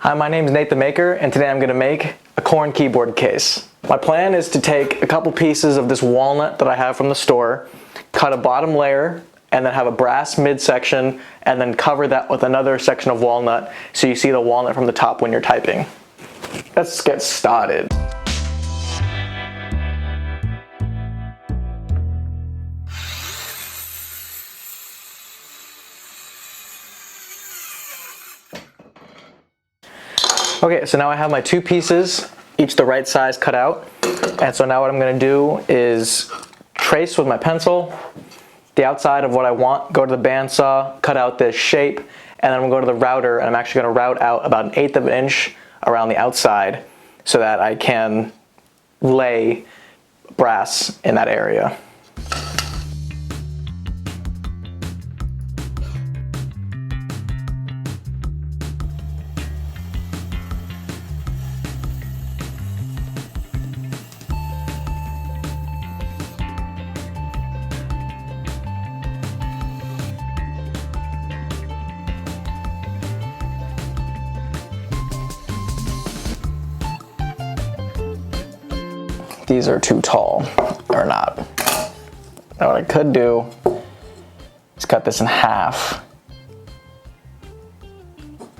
Hi, my name is Nate the Maker, and today I'm going to make a Corne keyboard case. My plan is to take a couple pieces of this walnut that I have from the store, cut a bottom layer, and then have a brass midsection, and then cover that with another section of walnut so you see the walnut from the top when you're typing. Let's get started. Okay, so now I have my two pieces, each the right size, cut out. And so now what I'm going to do is trace with my pencil the outside of what I want, go to the bandsaw, cut out this shape, and then I'm going to go to the router, and I'm actually going to route out about 1/8 of an inch around the outside so that I can lay brass in that area. These are too tall, or not. Now what I could do is cut this in half,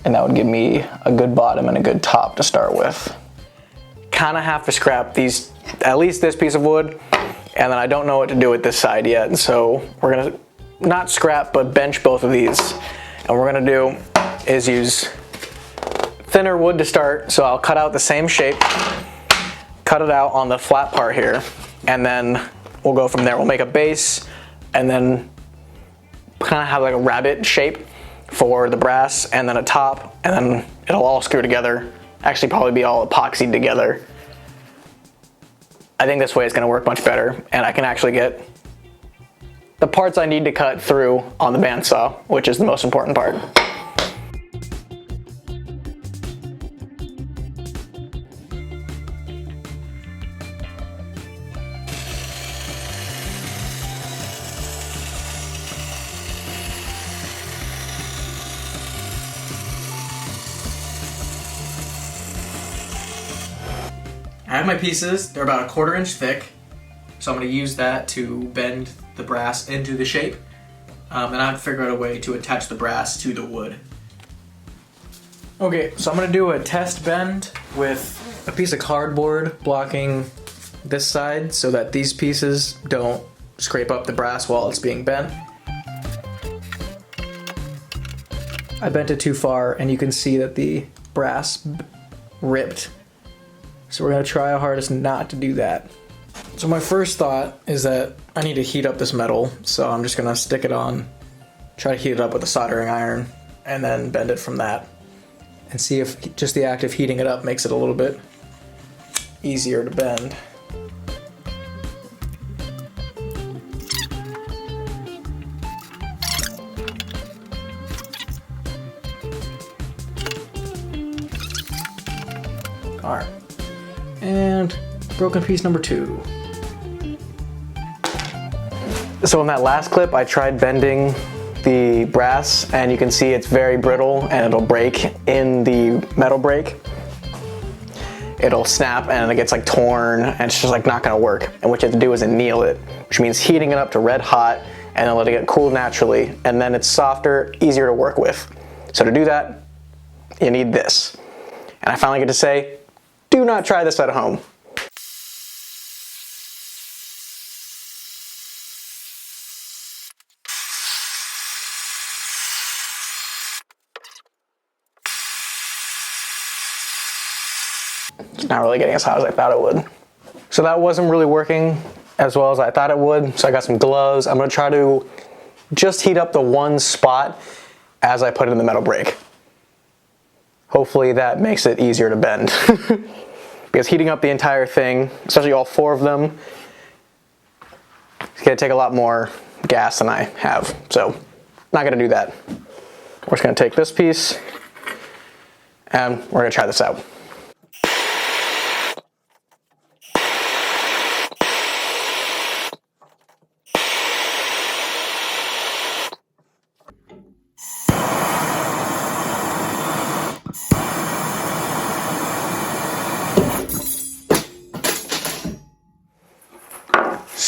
and that would give me a good bottom and a good top to start with. Kind of have to scrap these, at least this piece of wood, and then I don't know what to do with this side yet, so we're gonna not scrap, but bench both of these. And what we're gonna do is use thinner wood to start, so I'll cut out the same shape, cut it out on the flat part here, and then we'll go from there. We'll make a base and then kind of have like a rabbit shape for the brass, and then a top, and then it'll all screw together. Actually probably be all epoxied together. I think this way is going to work much better, and I can actually get the parts I need to cut through on the bandsaw, which is the most important part. I have my pieces, they're about 1/4 inch thick, so I'm going to use that to bend the brass into the shape, and I have to figure out a way to attach the brass to the wood. Okay, so I'm going to do a test bend with a piece of cardboard blocking this side so that these pieces don't scrape up the brass while it's being bent. I bent it too far, and you can see that the brass ripped. So we're going to try our hardest not to do that. So my first thought is that I need to heat up this metal, so I'm just going to stick it on, try to heat it up with a soldering iron, and then bend it from that. And see if just the act of heating it up makes it a little bit easier to bend. Alright. And broken piece number 2. So in that last clip, I tried bending the brass, and you can see it's very brittle and it'll break in the metal brake. It'll snap and it gets like torn, and it's just like not gonna work. And what you have to do is anneal it, which means heating it up to red hot and then letting it cool naturally, and then it's softer, easier to work with. So to do that, you need this. And I finally get to say, do not try this at home. It's not really getting as hot as I thought it would. So that wasn't really working as well as I thought it would, so I got some gloves. I'm going to try to just heat up the one spot as I put it in the metal brake. Hopefully that makes it easier to bend. Because heating up the entire thing, especially all 4 of them, it's going to take a lot more gas than I have. So, not going to do that. We're just going to take this piece, and we're going to try this out.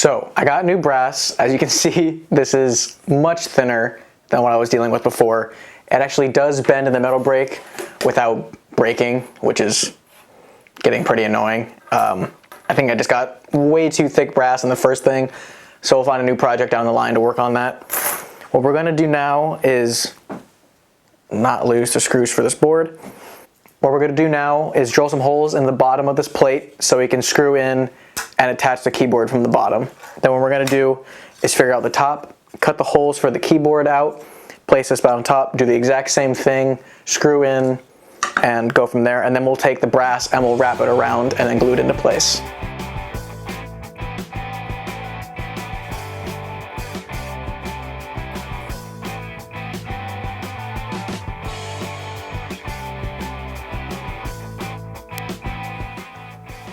So I got new brass. As you can see, this is much thinner than what I was dealing with before. It actually does bend in the metal brake without breaking, which is getting pretty annoying. I think I just got way too thick brass in the first thing, so we'll find a new project down the line to work on that. What we're gonna do now is not lose the screws for this board. What we're gonna do now is drill some holes in the bottom of this plate so we can screw in and attach the keyboard from the bottom. Then what we're gonna do is figure out the top, cut the holes for the keyboard out, place this on top, do the exact same thing, screw in, and go from there. And then we'll take the brass and we'll wrap it around and then glue it into place.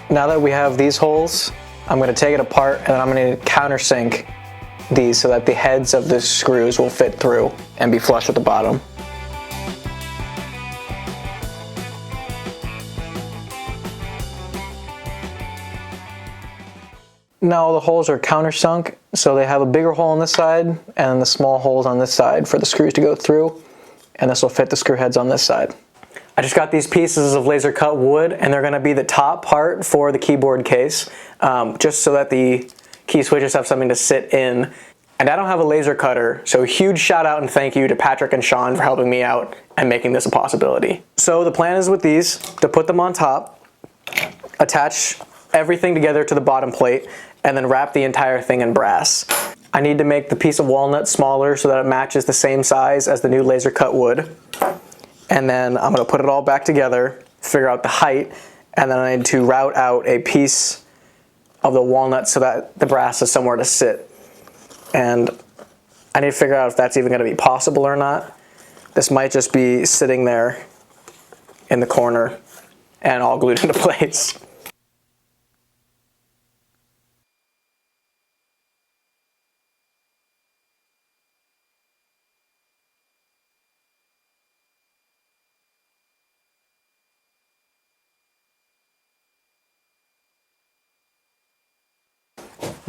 Now that we have these holes, I'm going to take it apart and then I'm going to countersink these so that the heads of the screws will fit through and be flush with the bottom. Now the holes are countersunk, so they have a bigger hole on this side and the small holes on this side for the screws to go through, and this will fit the screw heads on this side. I just got these pieces of laser cut wood and they're going to be the top part for the keyboard case, just so that the key switches have something to sit in. And I don't have a laser cutter, so huge shout out and thank you to Patrick and Shaun for helping me out and making this a possibility. So the plan is with these, to put them on top, attach everything together to the bottom plate, and then wrap the entire thing in brass. I need to make the piece of walnut smaller so that it matches the same size as the new laser cut wood. And then I'm going to put it all back together, figure out the height, and then I need to route out a piece of the walnut so that the brass is somewhere to sit. And I need to figure out if that's even going to be possible or not. This might just be sitting there in the corner and all glued into place.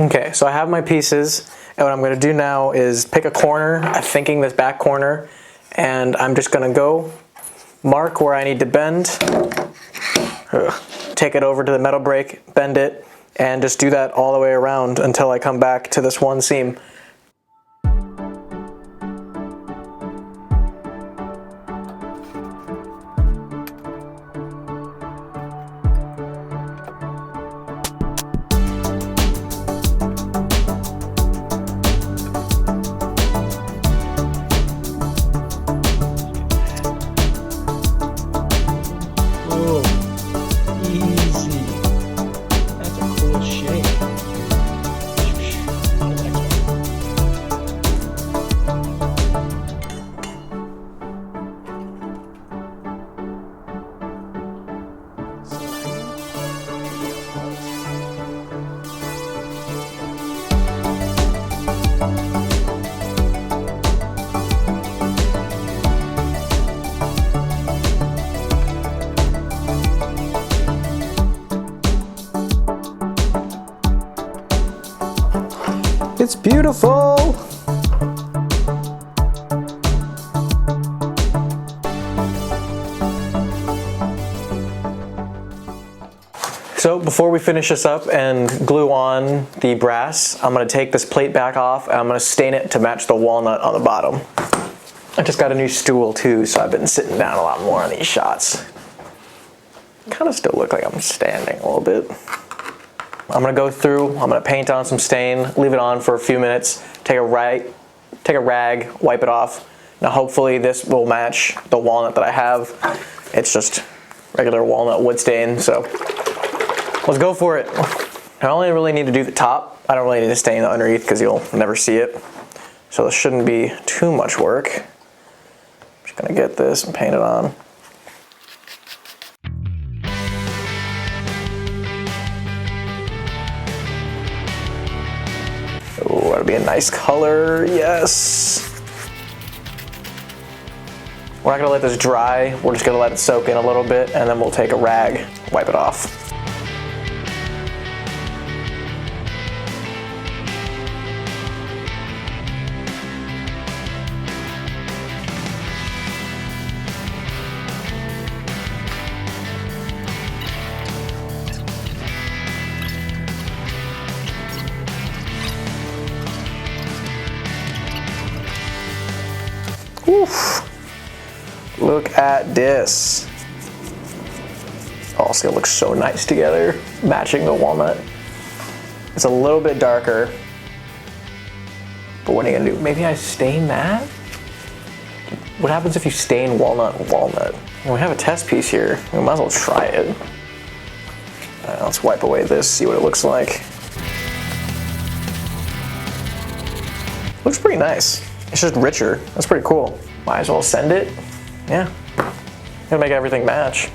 Okay, so I have my pieces, and what I'm going to do now is pick a corner, I'm thinking this back corner, and I'm just going to go mark where I need to bend, take it over to the metal brake, bend it, and just do that all the way around until I come back to this one seam. It's beautiful! So before we finish this up and glue on the brass, I'm going to take this plate back off and I'm going to stain it to match the walnut on the bottom. I just got a new stool too, so I've been sitting down a lot more on these shots. Kind of still look like I'm standing a little bit. I'm going to go through, I'm going to paint on some stain, leave it on for a few minutes, take a rag, wipe it off. Now hopefully this will match the walnut that I have. It's just regular walnut wood stain, so let's go for it. I only really need to do the top. I don't really need to stain the underneath because you'll never see it. So this shouldn't be too much work. I'm just going to get this and paint it on. Oh, that'll be a nice color, yes. We're not gonna let this dry, we're just gonna let it soak in a little bit and then we'll take a rag, wipe it off. Oof. Look at this. Oh, it's gonna look so nice together, matching the walnut. It's a little bit darker, but what are you gonna do? Maybe I stain that? What happens if you stain walnut with walnut? Well, we have a test piece here. We might as well try it. Let's wipe away this, see what it looks like. Looks pretty nice. It's just richer. That's pretty cool. Might as well send it. Yeah. Gonna make everything match.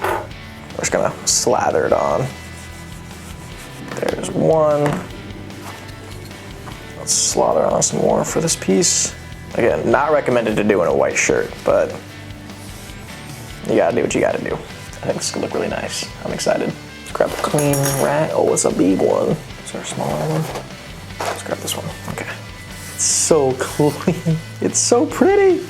We're just gonna slather it on. There's one. Let's slather on some more for this piece. Again, not recommended to do in a white shirt, but you gotta do what you gotta do. I think this is gonna look really nice. I'm excited. Let's grab a clean rag. Oh, it's a big one. Is there a smaller one? Let's grab this one. Okay. It's so clean. It's so pretty.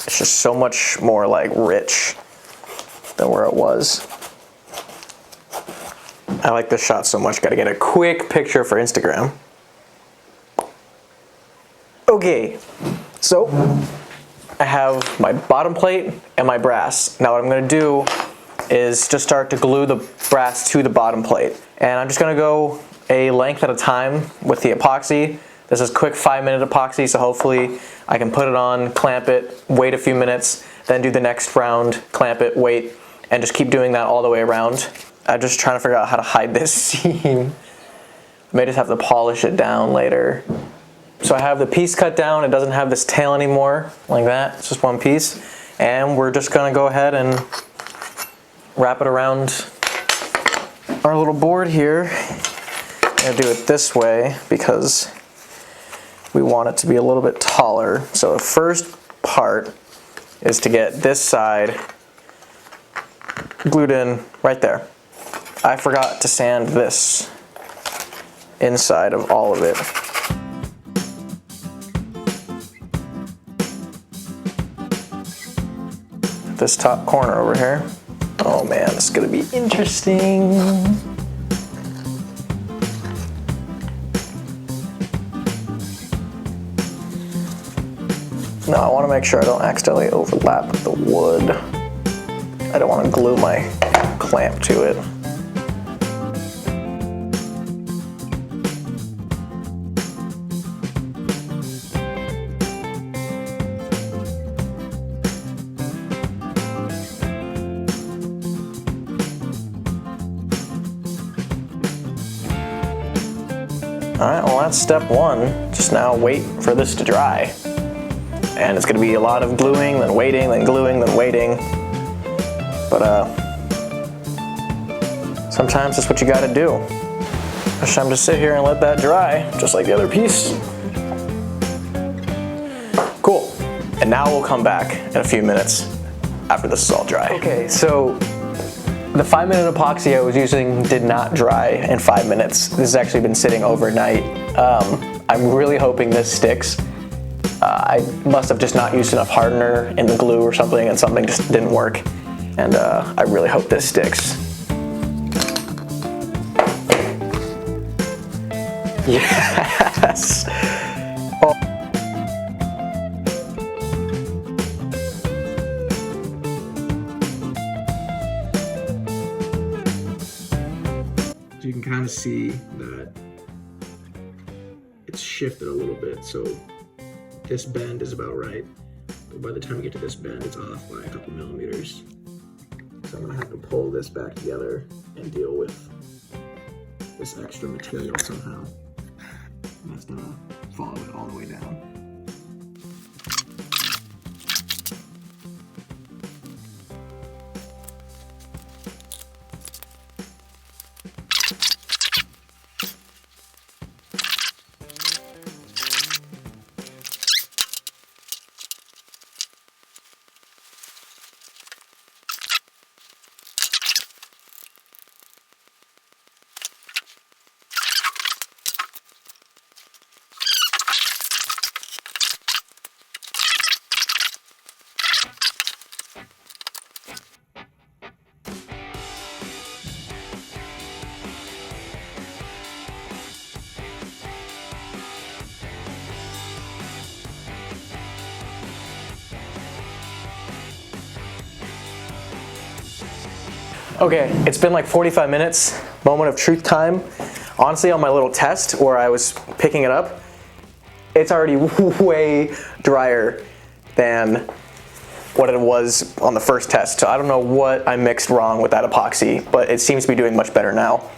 It's just so much more like rich than where it was. I like this shot so much. Gotta get a quick picture for Instagram. Okay, so I have my bottom plate and my brass. Now what I'm gonna do is just start to glue the brass to the bottom plate. And I'm just gonna go a length at a time with the epoxy. This is quick 5-minute epoxy, so hopefully I can put it on, clamp it, wait a few minutes, then do the next round, clamp it, wait, and just keep doing that all the way around. I'm just trying to figure out how to hide this seam. I may just have to polish it down later. So I have the piece cut down. It doesn't have this tail anymore, like that. It's just one piece. And we're just gonna go ahead and wrap it around our little board here. I'm gonna do it this way because we want it to be a little bit taller. So the first part is to get this side glued in right there. I forgot to sand this inside of all of it. This top corner over here. Oh man, this is gonna be interesting. Now I want to make sure I don't accidentally overlap the wood. I don't want to glue my clamp to it. Alright, well that's step one. Just now wait for this to dry. And it's gonna be a lot of gluing, then waiting, then gluing, then waiting. But sometimes that's what you gotta do. It's time to sit here and let that dry, just like the other piece. Cool. And now we'll come back in a few minutes after this is all dry. Okay, so the 5-minute epoxy I was using did not dry in 5 minutes. This has actually been sitting overnight. I'm really hoping this sticks. I must have just not used enough hardener in the glue or something, and something just didn't work. And I really hope this sticks. Yes! Oh. You can kind of see that it's shifted a little bit, so this bend is about right. But by the time we get to this bend, it's off by a couple millimeters. So I'm gonna have to pull this back together and deal with this extra material somehow. And that's gonna follow it all the way down. Okay, it's been like 45 minutes, moment of truth time. Honestly, on my little test where I was picking it up, it's already way drier than what it was on the first test. So I don't know what I mixed wrong with that epoxy, but it seems to be doing much better now.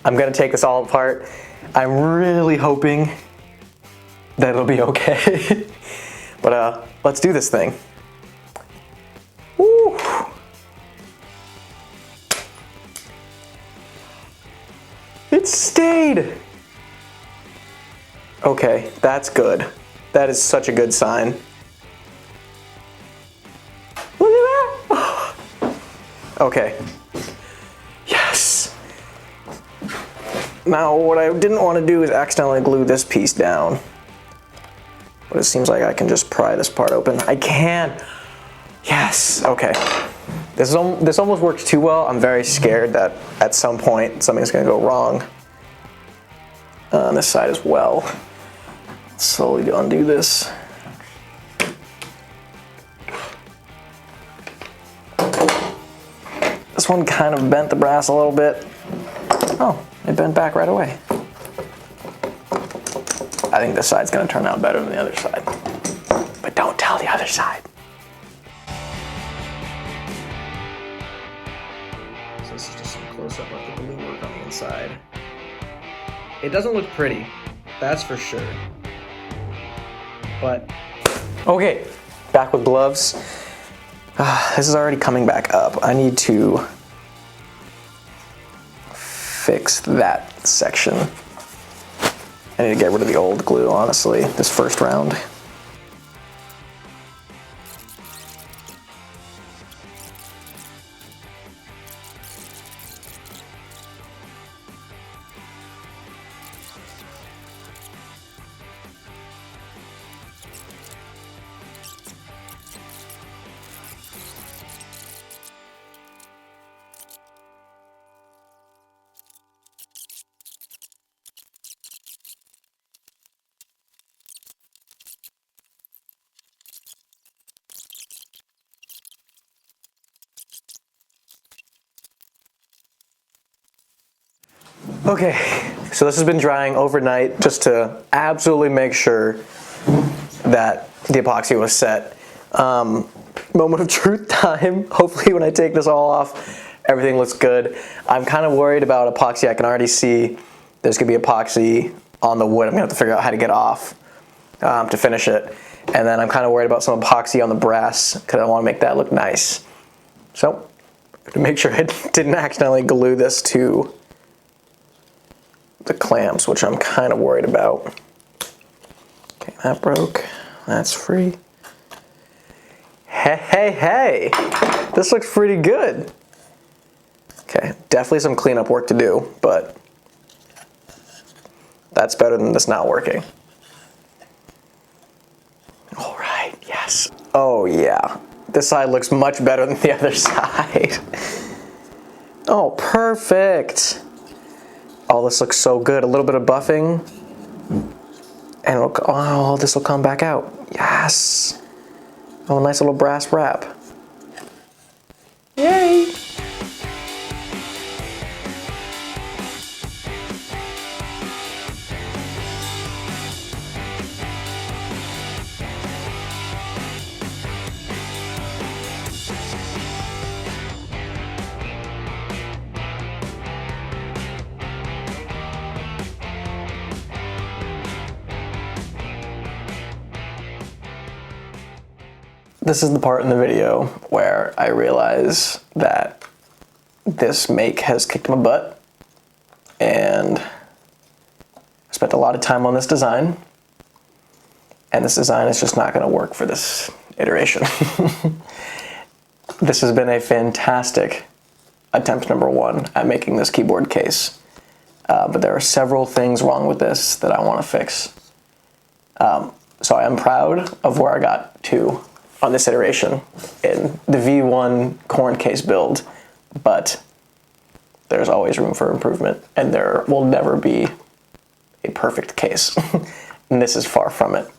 I'm gonna take this all apart. I'm really hoping that it'll be okay. But let's do this thing. Woo. It stayed. Okay, that's good. That is such a good sign. Look at that. Okay. Yes. Now what I didn't want to do is accidentally glue this piece down. But it seems like I can just pry this part open. I can. Yes. Okay. This almost works too well. I'm very scared that at some point something's gonna go wrong on this side as well. Slowly undo this. This one kind of bent the brass a little bit. Oh, it bent back right away. I think this side's gonna turn out better than the other side. But don't tell the other side. So this is just some close-up of the glue work on the inside. It doesn't look pretty, that's for sure. But, okay, back with gloves. This is already coming back up. I need to fix that section. I need to get rid of the old glue, honestly, this first round. Okay, so this has been drying overnight just to absolutely make sure that the epoxy was set. Moment of truth time. Hopefully when I take this all off, everything looks good. I'm kind of worried about epoxy. I can already see there's gonna be epoxy on the wood. I'm gonna have to figure out how to get off to finish it. And then I'm kind of worried about some epoxy on the brass because I want to make that look nice. So, to make sure I didn't accidentally glue this to the clamps, which I'm kind of worried about. Okay, that broke. That's free. Hey, this looks pretty good. Okay, definitely some cleanup work to do, but that's better than this not working. All right, yes. Oh yeah, this side looks much better than the other side. Oh, perfect. Oh, this looks so good. A little bit of buffing, and oh, this will come back out. Yes. Oh, nice little brass wrap. Yay. This is the part in the video where I realize that this make has kicked my butt, and I spent a lot of time on this design, and this design is just not going to work for this iteration. This has been a fantastic attempt number one at making this keyboard case, but there are several things wrong with this that I want to fix. So I am proud of where I got to on this iteration in the V1 Corne case build, but there's always room for improvement, and there will never be a perfect case. And this is far from it.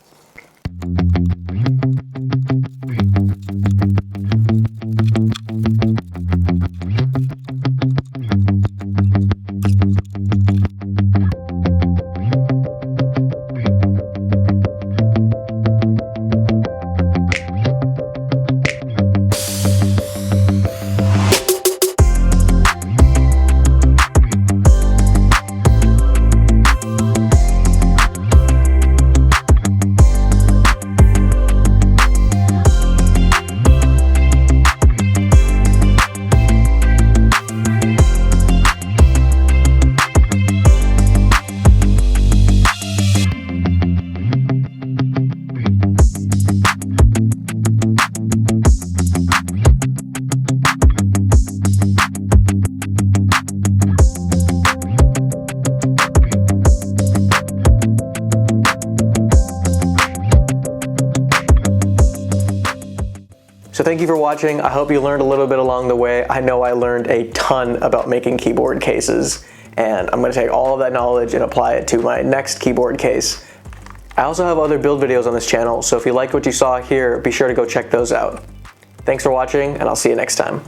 So thank you for watching. I hope you learned a little bit along the way. I know I learned a ton about making keyboard cases, and I'm going to take all of that knowledge and apply it to my next keyboard case. I also have other build videos on this channel, so if you liked what you saw here, be sure to go check those out. Thanks for watching, and I'll see you next time.